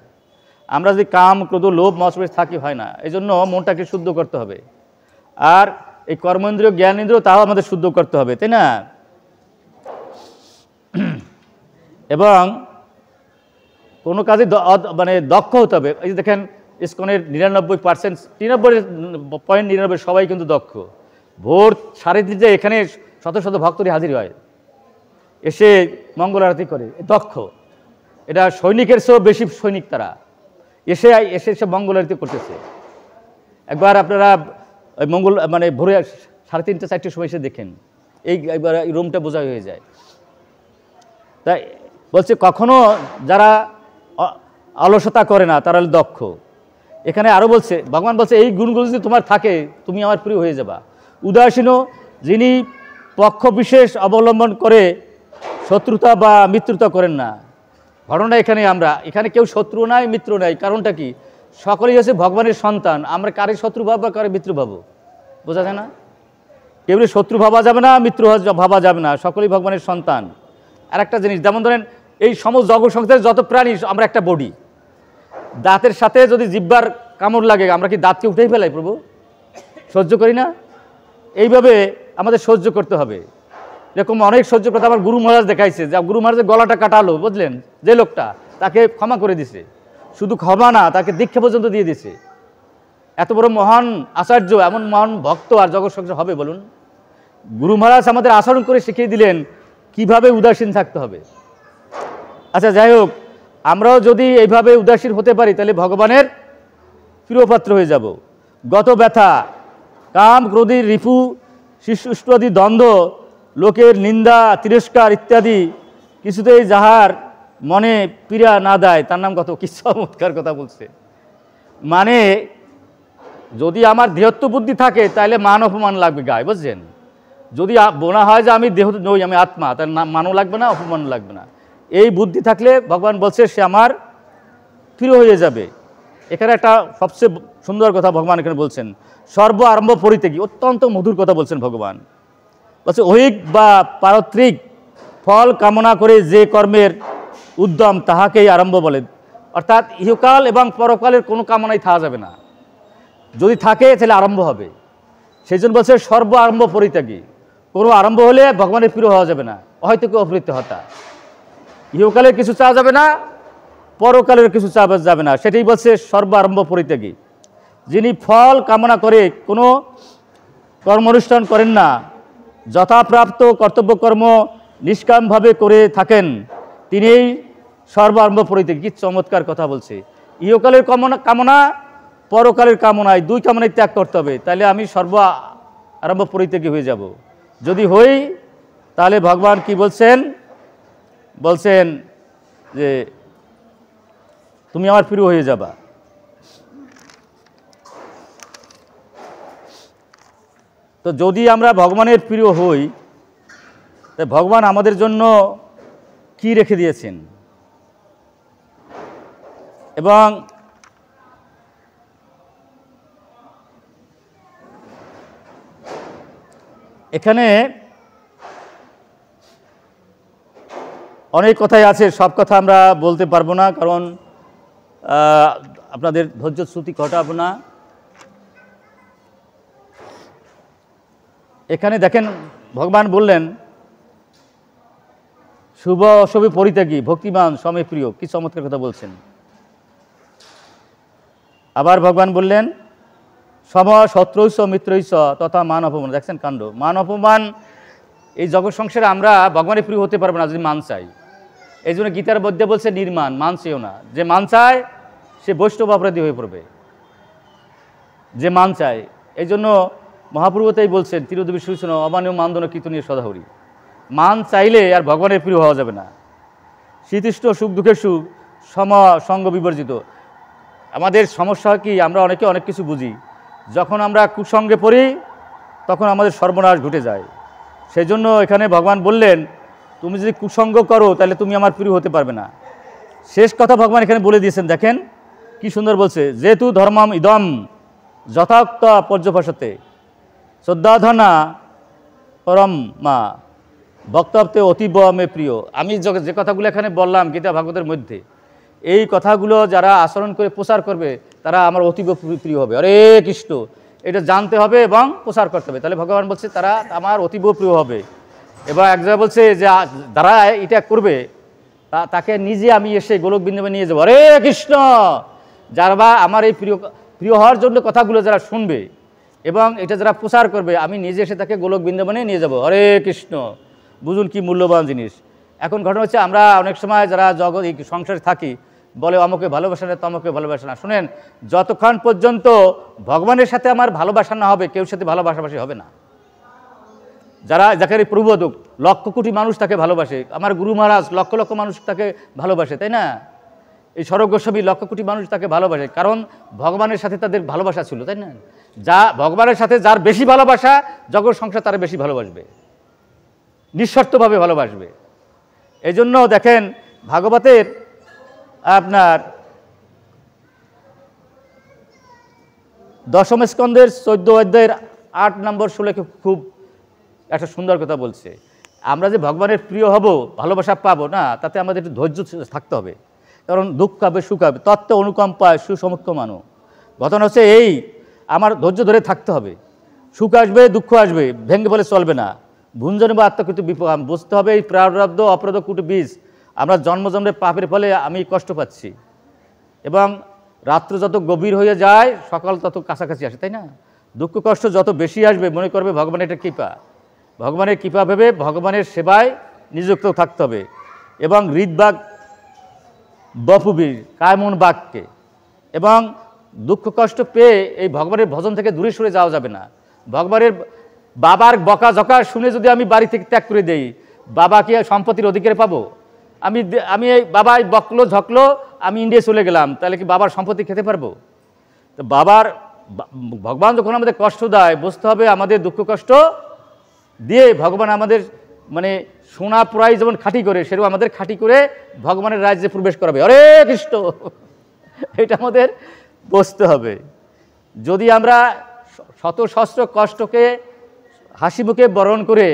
আমরা যদি কাম, ক্রোধ, লোভ, মৎসর্য থাকি, হয় না। এই জন্য মনটাকে শুদ্ধ করতে হবে। আর এই কর্মেন্দ্রিয়, জ্ঞানেন্দ্রিয়, তাও আমাদের শুদ্ধ করতে হবে, তাই না? এবং কোনো কাজে মানে দক্ষ হতে হবে। এই যে দেখেন ইসকনের 99% 99.99 সবাই কিন্তু দক্ষ। ভোর 3:30 এখানে শত শত ভক্তরই হাজির হয়, এসে মঙ্গল আরতি করে। দক্ষ, এটা সৈনিকের চেয়েও বেশি সৈনিক। তারা এসে এসে মঙ্গল আরতি করতেছে। একবার আপনারা মঙ্গল মানে ভোরে 3:30 4টের সময় এসে দেখেন, একবার এই রুমটা বোঝা হয়ে যায়। তাই বলছে কখনো যারা অলসতা করে না তারা দক্ষ। এখানে আরও বলছে, ভগবান বলছে এই গুণগুলো যদি তোমার থাকে তুমি আমার প্রিয় হয়ে যাবা। উদাসীন, যিনি পক্ষ বিশেষ অবলম্বন করে শত্রুতা বা মিত্রতা করেন না। ঘটনা এখানে কেউ শত্রু নাই, মিত্র নাই। কারণটা কি? সকলেই হচ্ছে ভগবানের সন্তান। আমরা কারে শত্রু ভাব বা কারে মিত্র ভাবো, বোঝা যায় না? কেউ শত্রু ভাবা যাবে না, মিত্র ভাবা যাবে না, সকলেই ভগবানের সন্তান। আর একটা জিনিস, যেমন ধরেন এই সমস্ত জগৎ সংসারের যত প্রাণী, আমরা একটা বডি। দাঁতের সাথে যদি জিহ্বার কামড় লাগে, আমরা কি দাঁতকে উঠেই ফেলাই প্রভু? সহ্য করি না? এইভাবে আমাদের সহ্য করতে হবে। এরকম অনেক সহ্য করতে আমার গুরু মহারাজ দেখাইছে। যা গুরু মহারাজের গলাটা কাটালো, বুঝলেন? যে লোকটা, তাকে ক্ষমা করে দিছে। শুধু ক্ষমা না, তাকে দীক্ষা পর্যন্ত দিয়ে দিয়েছে। এত বড় মহান আচার্য, এমন মহান ভক্ত আর জগৎ সংসার হবে বলুন? গুরু মহারাজ আমাদের আচরণ করে শিখিয়ে দিলেন কিভাবে উদাসীন থাকতে হবে। আচ্ছা, যাই হোক, আমরাও যদি এইভাবে উদাসীন হতে পারি তাহলে ভগবানের প্রিয়পাত্র হয়ে যাব। গত ব্যথা, কাম ক্রোধী রিপু শিশুষ্টাদি দ্বন্দ্ব, লোকের নিন্দা তিরস্কার ইত্যাদি কিছুতেই যাহার মনে পীড়া না দেয় তার নাম কত কি চমৎকার কথা বলছে। মানে যদি আমার দেহত্ব বুদ্ধি থাকে তাহলে মান অপমান লাগবে গায়ে, বুঝছেন? যদি মনে হয় যে আমি দেহ নই, আমি আত্মা, তার মানও লাগবে না, অপমানও লাগবে না। এই বুদ্ধি থাকলে ভগবান বলছে সে আমার প্রিয় হয়ে যাবে। এখানে একটা সবচেয়ে সুন্দর কথা ভগবান এখানে বলছেন, সর্ব আরম্ভ পরিত্যাগী, অত্যন্ত মধুর কথা বলছেন ভগবান। বলছে ঐহিক বা পারত্রিক ফল কামনা করে যে কর্মের উদ্যম তাহাকেই আরম্ভ বলে। অর্থাৎ ইহকাল এবং পরকালের কোনো কামনাই থাকা যাবে না, যদি থাকে তাহলে আরম্ভ হবে। সেই জন্য বলছে সর্ব আরম্ভ পরিত্যাগী। কোনো আরম্ভ হলে ভগবানের প্রিয় হওয়া যাবে না, হয়তো কেউ অপৃত্য হতা। ইহকালের কিছু চাওয়া যাবে না, পরকালের কিছু চাওয়া যাবে না, সেটাই বলছে সর্ব আরম্ভ পরিত্যাগী। যিনি ফল কামনা করে কোনো কর্মানুষ্ঠান করেন না, যথাপ্রাপ্ত কর্তব্যকর্ম নিষ্কামভাবে করে থাকেন, তিনিই সর্বারম্ভ পরিত্যাগী। কি চমৎকার কথা বলছে! ইহকালের কামনা পরকালের কামনায়, দুই কামনায় ত্যাগ করতে হবে, তাহলে আমি সর্ব আরম্ভ পরিত্যাগী হয়ে যাব। যদি হই তাহলে ভগবান কি বলছেন? বলছেন যে তুমি আমার প্রিয় হয়ে যাবা। তো যদি আমরা ভগবানের প্রিয় হই, তাই ভগবান আমাদের জন্য কি রেখে দিয়েছেন। এবং এখানে অনেক কথাই আছে, সব কথা আমরা বলতে পারবো না, কারণ আপনাদের ধৈর্য শ্রুতি ঘটাবো না। এখানে দেখেন ভগবান বললেন শুভ অশুভ পরিত্যাগী ভক্তিমান সময় প্রিয়। কি চমৎকার কথা বলছেন। আবার ভগবান বললেন সম শত্রুইস মিত্রইস তথা মান অপমান। দেখছেন কাণ্ড, মান অপমান। এই জগৎ সংসারে আমরা ভগবানের প্রিয় হতে পারবো না যদি মান চাই। এই জন্য গীতার মধ্যে বলছে নির্মান, মান চেয়েও না। যে মান চায় সে বৈষ্ণব অপরাধী হয়ে পড়বে, যে মান চায়। এই জন্য মহাপ্রভুতেই বলছেন তিরোদবী সুচন অমানীয় মানদন কীর্তনীয় সদাহরি। মান চাইলে আর ভগবানের প্রিয় হওয়া যাবে না। শীতিষ্ঠ সুখ দুঃখের সুখ সঙ্গ বিবর্জিত। আমাদের সমস্যা কি, আমরা অনেকে অনেক কিছু বুঝি, যখন আমরা কুসঙ্গে পড়ি তখন আমাদের সর্বনাশ ঘটে যায়। সেই জন্য এখানে ভগবান বললেন তুমি যদি কুসঙ্গ করো তাহলে তুমি আমার প্রিয় হতে পারবে না। শেষ কথা ভগবান এখানে বলে দিয়েছেন, দেখেন কি সুন্দর বলছে, যেহেতু ধর্মম ইদম যথাক্ত পর্যবসতে শ্রদ্ধাধনা পরম মা বক্তব্যে অতীব মে প্রিয়। আমি যে কথাগুলো এখানে বললাম গীতা ভাগবতের মধ্যে, এই কথাগুলো যারা আচরণ করে প্রচার করবে তারা আমার অতীব প্রিয় হবে। হরে কৃষ্ণ, এটা জানতে হবে এবং প্রচার করতে হবে, তাহলে ভগবান বলছে তারা আমার অতীব প্রিয় হবে। এবার এক জায়গায় বলছে যে যারা এটা করবে তাকে নিজে আমি এসে গোলক বৃন্দাবনে নিয়ে যাবো। হরে কৃষ্ণ, যারা আমার এই প্রিয় হওয়ার জন্য কথাগুলো যারা শুনবে এবং এটা যারা প্রচার করবে, আমি নিজে এসে তাকে গোলক বৃন্দাবনে নিয়ে যাব। হরে কৃষ্ণ, বুঝুন কি মূল্যবান জিনিস। এখন ঘটনা হচ্ছে আমরা অনেক সময় যারা জগৎ এই সংসারে থাকি বলে অমুকে ভালোবাসা না, তমুকে ভালোবাসা না। শুনেন, যতক্ষণ পর্যন্ত ভগবানের সাথে আমার ভালোবাসা না হবে কেউ সাথে ভালোবাসাবাসি হবে না। যাকে প্রবোধক লক্ষ কোটি মানুষ তাকে ভালোবাসে, আমার গুরু মহারাজ লক্ষ লক্ষ মানুষ তাকে ভালোবাসে, তাই না? এই স্বরূপ গোস্বামী লক্ষ কোটি মানুষ তাকে ভালোবাসে, কারণ ভগবানের সাথে তাদের ভালোবাসা ছিল, তাই না? যা ভগবানের সাথে যার বেশি ভালোবাসা, জগৎ সংসার তারা বেশি ভালোবাসবে, নিঃশর্তভাবে ভালোবাসবে। এই জন্য দেখেন ভাগবতের আপনার 10ম স্কন্ধের 14 অধ্যায়ের 8 নম্বর শ্লোকে খুব একটা সুন্দর কথা বলছে। আমরা যে ভগবানের প্রিয় হব, ভালোবাসা পাবো না, তাতে আমাদের একটু ধৈর্য থাকতে হবে, কারণ দুঃখ হবে সুখ হবে, তত্ত্ব অনুকম্পায় সুসমুখ্য মানো। ঘটনা হচ্ছে এই, আমার ধৈর্য ধরে থাকতে হবে। সুখ আসবে দুঃখ আসবে, ভেঙে বলে চলবে না। ভুঞ্জন বা আত্মকৃত বিপদ বুঝতে হবে, এই প্রারব্ধ অপরাধ কুট বীজ। আমরা জন্ম জন্মের পাপের ফলে আমি কষ্ট পাচ্ছি, এবং রাত্র যত গভীর হয়ে যায় সকাল তত কাছাকাছি আসে, তাই না? দুঃখ কষ্ট যত বেশি আসবে মনে করবে ভগবানের এটা কৃপা, ভগবানের কৃপা ভেবে ভগবানের সেবায় নিযুক্ত থাকতে হবে। এবং হৃদবাগ বপুবীর কায়মন বাক্যে, এবং দুঃখ কষ্ট পেয়ে এই ভগবানের ভজন থেকে দূরে সরে যাওয়া যাবে না। ভগবানের বাবার বকাঝকা শুনে যদি আমি বাড়ি থেকে ত্যাগ করে দেই, বাবা কি সম্পত্তির অধিকার পাবো? আমি এই বাবাই বকলো ঝকলো, আমি ইন্ডিয়া চলে গেলাম, তাহলে কি বাবার সম্পত্তি খেতে পারবো? তো ভগবান যখন আমাদের কষ্ট দেয়, বুঝতে হবে আমাদের দুঃখ কষ্ট দিয়ে ভগবান আমাদের মানে সোনা পুরাই যেমন খাঁটি করে, সেরকম আমাদের খাঁটি করে ভগবানের রাজ্যে প্রবেশ করাবে। হরে কৃষ্ণ, এটা আমাদের বুঝতে হবে। যদি আমরা শত সহস্র কষ্টকে হাসি মুখে বরণ করে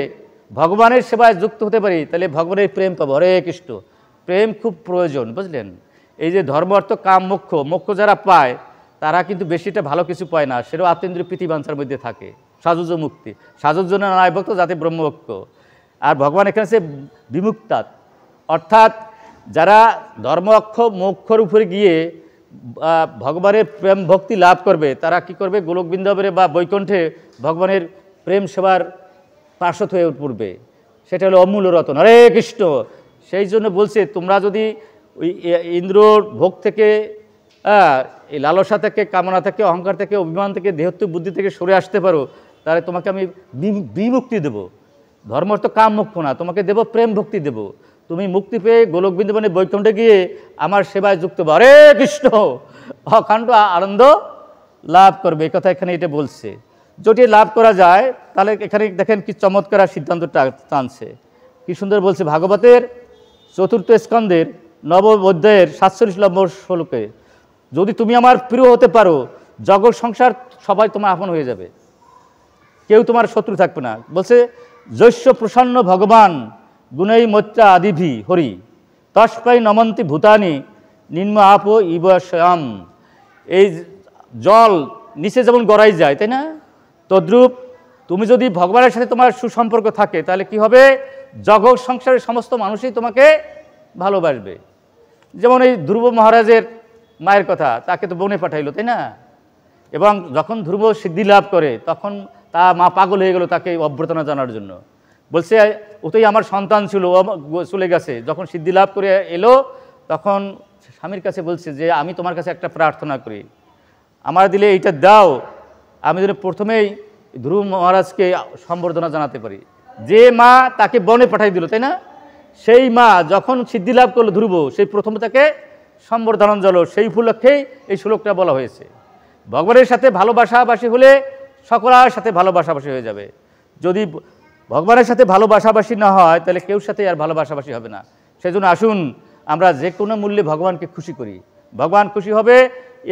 ভগবানের সেবায় যুক্ত হতে পারি, তাহলে ভগবানের প্রেম পাবো। হরে কৃষ্ণ, প্রেম খুব প্রয়োজন, বুঝলেন? এই যে ধর্ম অর্থ কাম মোক্ষ, মোক্ষ যারা পায় তারা কিন্তু বেশিটা ভালো কিছু পায় না, সেটাও আত্মেন্দ্রিয় প্রীতিবাঞ্ছার মধ্যে থাকে। সাজুজ মুক্তি, সাজুজ জন্য নয় ভক্ত যাতে ব্রহ্মভক্ত। আর ভগবান এখানে সে বিমুক্তাৎ, অর্থাৎ যারা ধর্ম অক্ষ মোক্ষর উপরে গিয়ে ভগবানের প্রেম ভক্তি লাভ করবে, তারা কি করবে? গোলক বৃন্দাবনে বা বৈকুণ্ঠে ভগবানের প্রেম সেবার পার্শ্বদ হয়ে পড়বে। সেটা হলো অমূল্য রতন। হরে কৃষ্ণ। সেই জন্য বলছে, তোমরা যদি ওই ইন্দ্রর ভোগ থেকে, এই লালসা থেকে, কামনা থেকে, অহংকার থেকে, অভিমান থেকে, দেহত্ব বুদ্ধি থেকে সরে আসতে পারো, তাহলে তোমাকে আমি বিমুক্তি দেবো। ধর্ম অর্থ কাম মোক্ষ না, তোমাকে দেব প্রেম ভক্তি দেব। তুমি মুক্তি পেয়ে গোলক বৃন্দাবনে বৈকুণ্ঠে গিয়ে আমার সেবায় যুক্ত হবে। হরে কৃষ্ণ, অখণ্ড আনন্দ লাভ করবে। এই কথা এখানে এটা বলছে। যদি লাভ করা যায় তাহলে এখানে দেখেন কি চমৎকার সিদ্ধান্তটা টানছে, কি সুন্দর বলছে। ভাগবতের 4th স্কন্ধের 9ম অধ্যায়ের 47 নম্বর শ্লোকে, যদি তুমি আমার প্রিয় হতে পারো, জগৎ সংসার সবাই তোমার আপন হয়ে যাবে, কেউ তোমার শত্রু থাকবে না। বলছে, যস্য প্রসন্ন ভগবান গুণৈ মৈত্রা আদিভি হরি তস্মাই নমন্তি ভূতানি নিম্ন আপ ইবস্যাম। এই জল নিচে যেমন গড়াই যায়, তাই না? তদ্রূপ তুমি যদি ভগবানের সাথে তোমার সুসম্পর্ক থাকে, তাহলে কি হবে? জগৎ সংসারের সমস্ত মানুষই তোমাকে ভালোবাসবে। যেমন এই ধ্রুব মহারাজের মায়ের কথা, তাকে তো বনে পাঠাইলো, তাই না? এবং যখন ধ্রুব সিদ্ধি লাভ করে, তখন তা মা পাগল হয়ে গেল তাকে অভ্যর্থনা জানার জন্য। বলছে, ওতেই আমার সন্তান ছিল, ও চলে গেছে। যখন সিদ্ধি লাভ করে এলো, তখন স্বামীর কাছে বলছে যে, আমি তোমার কাছে একটা প্রার্থনা করি, আমার দিলে এইটা দাও, আমি যেন প্রথমেই ধ্রুব মহারাজকে সম্বর্ধনা জানাতে পারি। যে মা তাকে বনে পাঠাই দিল, তাই না? সেই মা যখন সিদ্ধি লাভ করলো ধ্রুব, সেই প্রথমে তাকে সম্বর্ধনা জানালো। সেই উপলক্ষেই এই শ্লোকটা বলা হয়েছে। ভগবানের সাথে ভালোবাসাবাসী হলে সকলের সাথে ভালোবাসাবাসী হয়ে যাবে। যদি ভগবানের সাথে ভালোবাসাবাসী না হয়, তাহলে কেউ সাথে আর ভালোবাসাবাসী হবে না। সেই জন্য আসুন আমরা যে কোনো মূল্যে ভগবানকে খুশি করি, ভগবান খুশি হবে।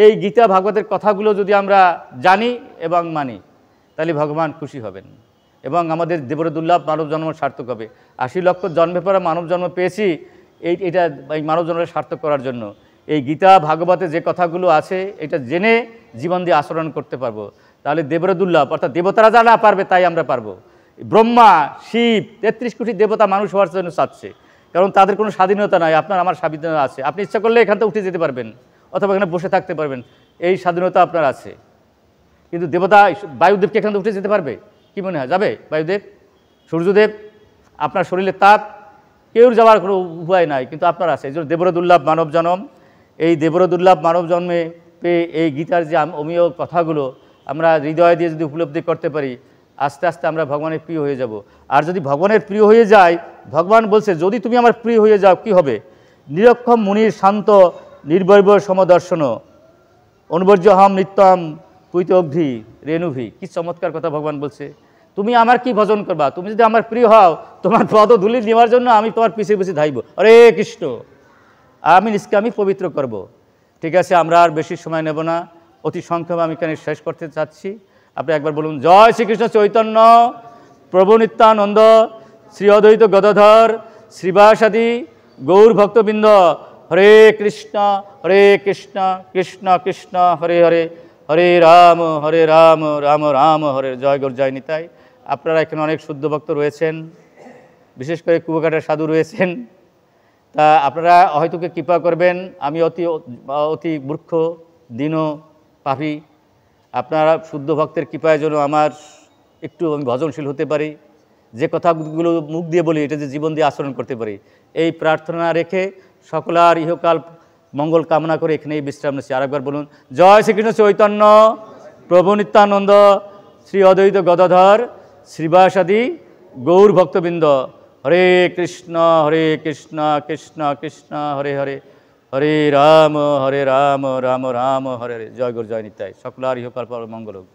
এই গীতা ভাগবতের কথাগুলো যদি আমরা জানি এবং মানি, তাহলে ভগবান খুশি হবেন এবং আমাদের দেবর দুর্লভ মানব জন্ম সার্থক হবে। 80 লক্ষ জন্মে পরে মানব জন্ম পেয়েছি এই মানব জন্মের সার্থক করার জন্য। এই গীতা ভাগবতে যে কথাগুলো আছে, এটা জেনে জীবন দিয়ে আচরণ করতে পারবো, তাহলে দেবর দুর্লভ, অর্থাৎ দেবতারা যারা পারবে তাই আমরা পারবো। ব্রহ্মা, শিব, 33 কোটি দেবতা মানুষ হওয়ার জন্য চাচ্ছে, কারণ তাদের কোনো স্বাধীনতা নাই। আপনার আমার স্বাধীনতা আছে। আপনি ইচ্ছা করলে এখান থেকে উঠে যেতে পারবেন, অথবা এখানে বসে থাকতে পারবেন, এই স্বাধীনতা আপনার আছে। কিন্তু দেবতা বায়ুদেবকে এখান থেকে উঠে যেতে পারবে? কি মনে হয় যাবে বায়ুদেব? সূর্যদেব, আপনার শরীরের তাপ, কেউ যাওয়ার কোনো উপায় নাই, কিন্তু আপনার আছে। এই জন্য দেবর দুর্লভ মানব জন্ম। এই দেবর দুর্লভ মানব জন্মে পেয়ে এই গীতার যে অমীয় কথাগুলো আমরা হৃদয় দিয়ে যদি উপলব্ধি করতে পারি, আস্তে আস্তে আমরা ভগবানের প্রিয় হয়ে যাব। আর যদি ভগবানের প্রিয় হয়ে যায়, ভগবান বলছে, যদি তুমি আমার প্রিয় হয়ে যাও, কি হবে? নিরক্ষম মুনির শান্ত নির্বৈব সমদর্শন অনুবর্যহম নিত্যম পুইত অগ্ধি রেণুভি। কি চমৎকার কথা ভগবান বলছে। তুমি আমার কি ভজন করবা? তুমি যদি আমার প্রিয় হও, তোমার পদধূলি নেওয়ার জন্য আমি তোমার পিছিয়ে পিছিয়ে ধাইব। হরে কৃষ্ণ, আমি নিজকে আমি পবিত্র করব। ঠিক আছে, আমরা আর বেশি সময় নেব না, অতি সংক্ষেপে আমি এখানে শেষ করতে চাচ্ছি। আপনি একবার বলুন, জয় শ্রীকৃষ্ণ চৈতন্য প্রভু নিত্যানন্দ শ্রী অদ্বৈত গদাধর শ্রীবাসাদি গৌর ভক্তবৃন্দ। হরে কৃষ্ণ কৃষ্ণ কৃষ্ণ হরে হরে, হরে রাম রাম রাম হরে। জয় গৌর, জয় নিতাই। আপনারা এখানে অনেক শুদ্ধ ভক্ত রয়েছেন, বিশেষ করে কুয়াকাটার সাধু রয়েছেন, তা আপনারা হয়তো কৃপা করবেন, আমি অতি মূর্খ দীন পাপী, আপনারা শুদ্ধ ভক্তের কৃপায় যেন আমার একটু আমি ভজনশীল হতে পারি, যে কথাগুলো মুখ দিয়ে বলি এটা যে জীবন দিয়ে আচরণ করতে পারি, এই প্রার্থনা রেখে সকলার ইহকাল মঙ্গল কামনা করে এখানেই বিশ্রাম নিচ্ছি। আরেকবার বলুন, জয় শ্রীকৃষ্ণ চৈতন্য প্রভু নিত্যানন্দ শ্রী অদ্বৈত গদাধর শ্রীবাসাদি গৌর ভক্তবৃন্দ। হরে কৃষ্ণ কৃষ্ণ কৃষ্ণ হরে হরে, হরে রাম রাম রাম হরে হরে। জয় গুরু, জয় নিতাই। সকলার ইহকাল মঙ্গল হোক।